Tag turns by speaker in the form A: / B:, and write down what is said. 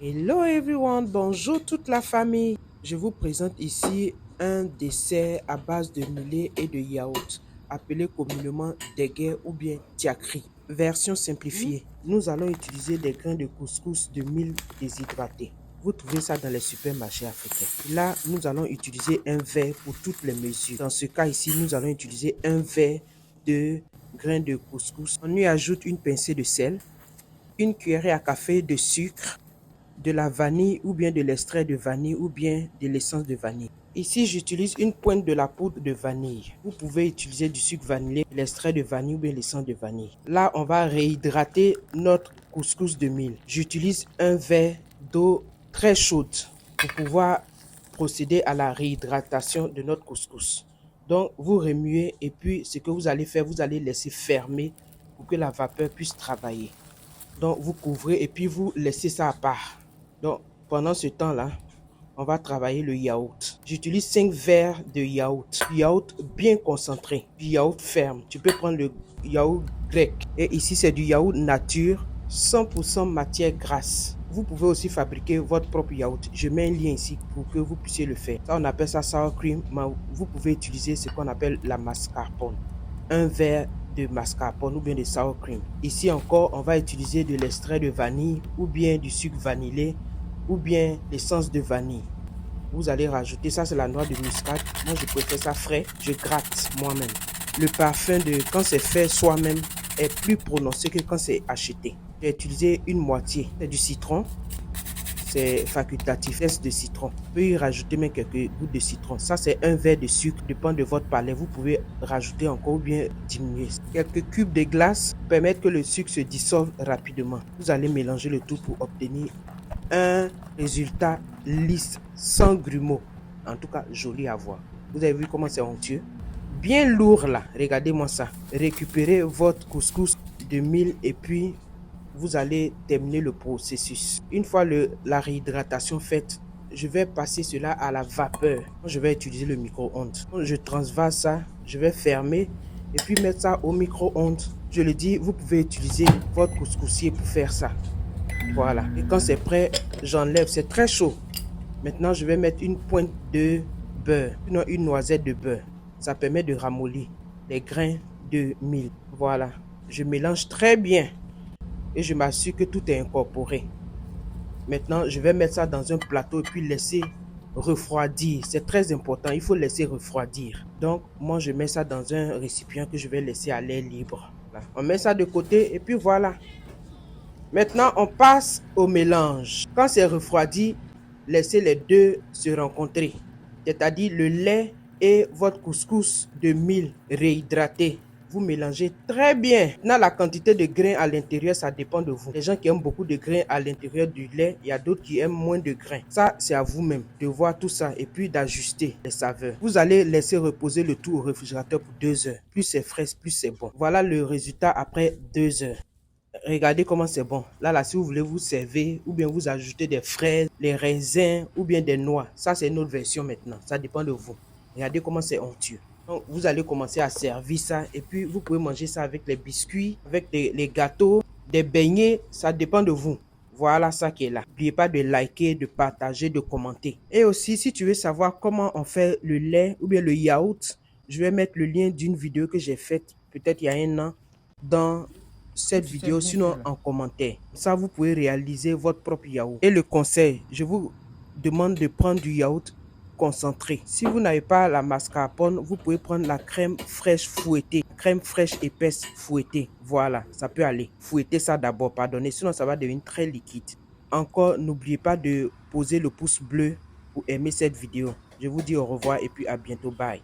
A: Hello everyone, bonjour toute la famille. Je vous présente ici un dessert à base de millet et de yaourt, appelé communément degué ou bien tiakri. Version simplifiée, nous allons utiliser des grains de couscous de mil déshydratés. Vous trouvez ça dans les supermarchés africains. Là, nous allons utiliser un verre pour toutes les mesures. Dans ce cas ici, nous allons utiliser un verre de grains de couscous. On y ajoute une pincée de sel, une cuillerée à café de sucre, de la vanille ou bien de l'extrait de vanille ou bien de l'essence de vanille. Ici, j'utilise une pointe de la poudre de vanille. Vous pouvez utiliser du sucre vanillé, l'extrait de vanille ou bien l'essence de vanille. Là, on va réhydrater notre couscous de mil. J'utilise un verre d'eau très chaude pour pouvoir procéder à la réhydratation de notre couscous. Donc, vous remuez et puis ce que vous allez faire, vous allez laisser fermer pour que la vapeur puisse travailler. Donc, vous couvrez et puis vous laissez ça à part. Donc, pendant ce temps-là, on va travailler le yaourt. J'utilise 5 verres de yaourt. Yaourt bien concentré, du yaourt ferme. Tu peux prendre le yaourt grec. Et ici, c'est du yaourt nature, 100% matière grasse. Vous pouvez aussi fabriquer votre propre yaourt. Je mets un lien ici pour que vous puissiez le faire. Ça, on appelle ça sour cream, mais vous pouvez utiliser ce qu'on appelle la mascarpone. Un verre de mascarpone ou bien de sour cream. Ici encore, on va utiliser de l'extrait de vanille ou bien du sucre vanillé ou bien l'essence de vanille. Vous allez rajouter, ça c'est la noix de muscade. Moi je préfère ça frais, je gratte moi-même. Le parfum de quand c'est fait soi-même est plus prononcé que quand c'est acheté. J'ai utilisé une moitié, c'est du citron. C'est facultatif, de citron. Vous pouvez y rajouter même quelques gouttes de citron. Ça, c'est un verre de sucre, dépend de votre palais. Vous pouvez rajouter encore ou bien diminuer. Quelques cubes de glace permettent que le sucre se dissolve rapidement. Vous allez mélanger le tout pour obtenir un résultat lisse, sans grumeaux. En tout cas, joli à voir. Vous avez vu comment c'est onctueux? Bien lourd là, regardez-moi ça. Récupérez votre couscous de mil et puis vous allez terminer le processus. Une fois la réhydratation faite, je vais passer cela à la vapeur. Je vais utiliser le micro-ondes. Je transvase ça, je vais fermer et puis mettre ça au micro-ondes. Je le dis, vous pouvez utiliser votre couscoussier pour faire ça. Voilà. Et quand c'est prêt, j'enlève. C'est très chaud. Maintenant, je vais mettre une pointe de beurre, une noisette de beurre. Ça permet de ramollir les grains de mil. Voilà. Je mélange très bien et je m'assure que tout est incorporé. Maintenant, je vais mettre ça dans un plateau et puis laisser refroidir. C'est très important, il faut laisser refroidir. Donc, moi, je mets ça dans un récipient que je vais laisser à l'air libre. Là. On met ça de côté et puis voilà. Maintenant, on passe au mélange. Quand c'est refroidi, laissez les deux se rencontrer. C'est-à-dire le lait et votre couscous de mil réhydraté. Vous mélangez très bien. Maintenant, la quantité de grains à l'intérieur, ça dépend de vous. Les gens qui aiment beaucoup de grains à l'intérieur du lait, il y a d'autres qui aiment moins de grains. Ça, c'est à vous-même de voir tout ça et puis d'ajuster les saveurs. Vous allez laisser reposer le tout au réfrigérateur pour 2 heures. Plus c'est frais, plus c'est bon. Voilà le résultat après 2 heures. Regardez comment c'est bon. Là, si vous voulez vous servir ou bien vous ajouter des fraises, les raisins ou bien des noix. Ça, c'est une autre version maintenant. Ça dépend de vous. Regardez comment c'est onctueux. Donc, vous allez commencer à servir ça et puis vous pouvez manger ça avec les biscuits, avec les gâteaux, des beignets. Ça dépend de vous. Voilà ça qui est là. N'oubliez pas de liker, de partager, de commenter. Et aussi, si tu veux savoir comment on fait le lait ou bien le yaourt, je vais mettre le lien d'une vidéo que j'ai faite peut-être il y a un an dans cette vidéo, sinon en commentaire. Ça, vous pouvez réaliser votre propre yaourt. Et le conseil, je vous demande de prendre du yaourt concentré. Si vous n'avez pas la mascarpone, vous pouvez prendre la crème fraîche fouettée, crème fraîche épaisse fouettée. Voilà, ça peut aller. Fouettez ça d'abord, pardonnez, sinon ça va devenir très liquide. Encore, n'oubliez pas de poser le pouce bleu pour aimer cette vidéo. Je vous dis au revoir et puis à bientôt. Bye.